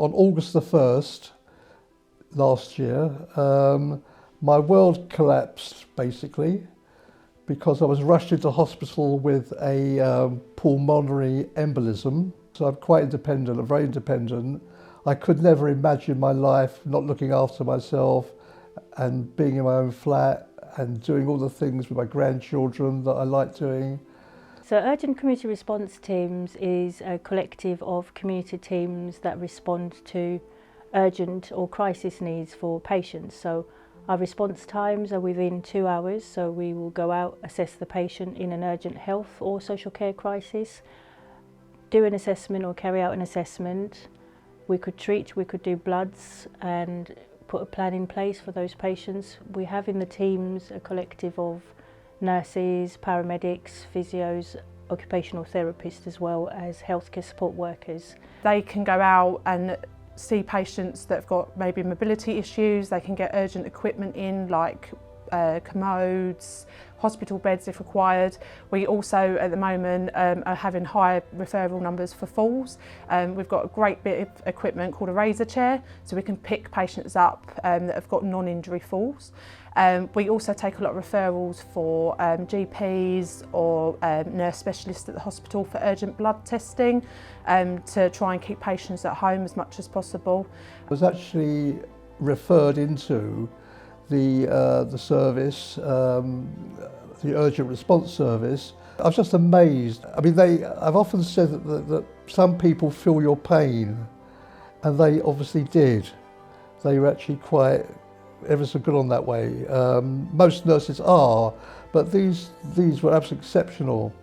On August the 1st last year, my world collapsed basically because I was rushed into hospital with a pulmonary embolism. So I'm quite independent, I'm very independent. I could never imagine my life not looking after myself and being in my own flat and doing all the things with my grandchildren that I like doing. So Urgent Community Response Teams is a collective of community teams that respond to urgent or crisis needs for patients. So our response times are within 2 hours, so we will go out, assess the patient in an urgent health or social care crisis, do an assessment or carry out an assessment. We could treat, we could do bloods and put a plan in place for those patients. We have in the teams a collective of nurses, paramedics, physios, occupational therapists as well as healthcare support workers. They can go out and see patients that have got maybe mobility issues. They can get urgent equipment in like commodes, hospital beds if required. We also at the moment are having high referral numbers for falls. We've got a great bit of equipment called a razor chair, so we can pick patients up that have got non-injury falls. We also take a lot of referrals for GPs or nurse specialists at the hospital for urgent blood testing to try and keep patients at home as much as possible. I was actually referred into the service, the urgent response service. I was just amazed. I mean, I've often said that some people feel your pain, and they obviously did. They were actually quite ever so good on that way. Most nurses are, but these were absolutely exceptional.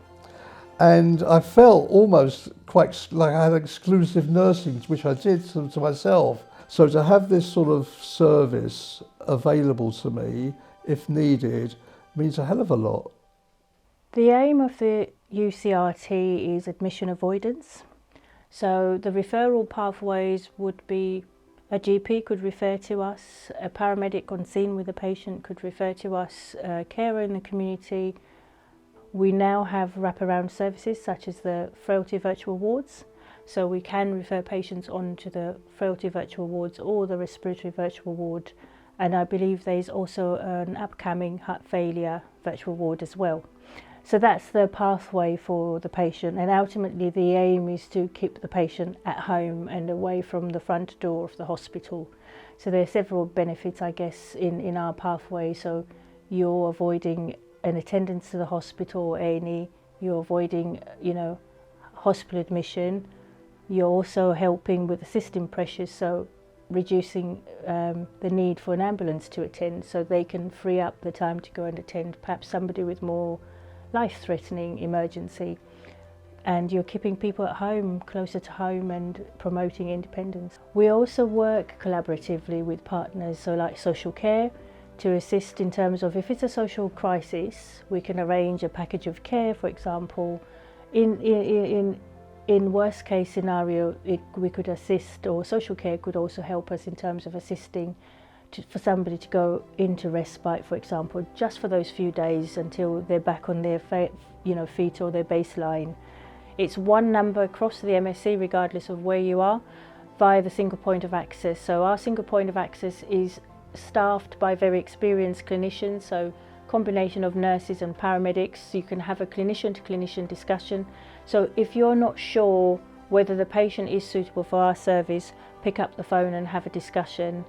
And I felt almost quite like I had exclusive nursing, which I did to myself. So to have this sort of service available to me, if needed, means a hell of a lot. The aim of the UCRT is admission avoidance. So the referral pathways would be a GP could refer to us, a paramedic on scene with a patient could refer to us, a carer in the community. We now have wraparound services such as the frailty virtual wards. So we can refer patients on to the frailty virtual wards or the respiratory virtual ward. And I believe there's also an upcoming heart failure virtual ward as well. So that's the pathway for the patient, and ultimately the aim is to keep the patient at home and away from the front door of the hospital. So there are several benefits, I guess, in our pathway. So you're avoiding an attendance to the hospital or A&E, you're avoiding, hospital admission. You're also helping with the system pressures, so reducing the need for an ambulance to attend, so they can free up the time to go and attend perhaps somebody with more life-threatening emergency. And you're keeping people at home, closer to home, and promoting independence. We also work collaboratively with partners, so like social care, to assist in terms of if it's a social crisis, we can arrange a package of care, for example. In worst case scenario, we could assist, or social care could also help us in terms of assisting for somebody to go into respite, for example, just for those few days until they're back on their feet or their baseline. It's one number across the MSC regardless of where you are via the single point of access. So our single point of access is staffed by very experienced clinicians, so combination of nurses and paramedics. You can have a clinician to clinician discussion. So if you're not sure whether the patient is suitable for our service, pick up the phone and have a discussion.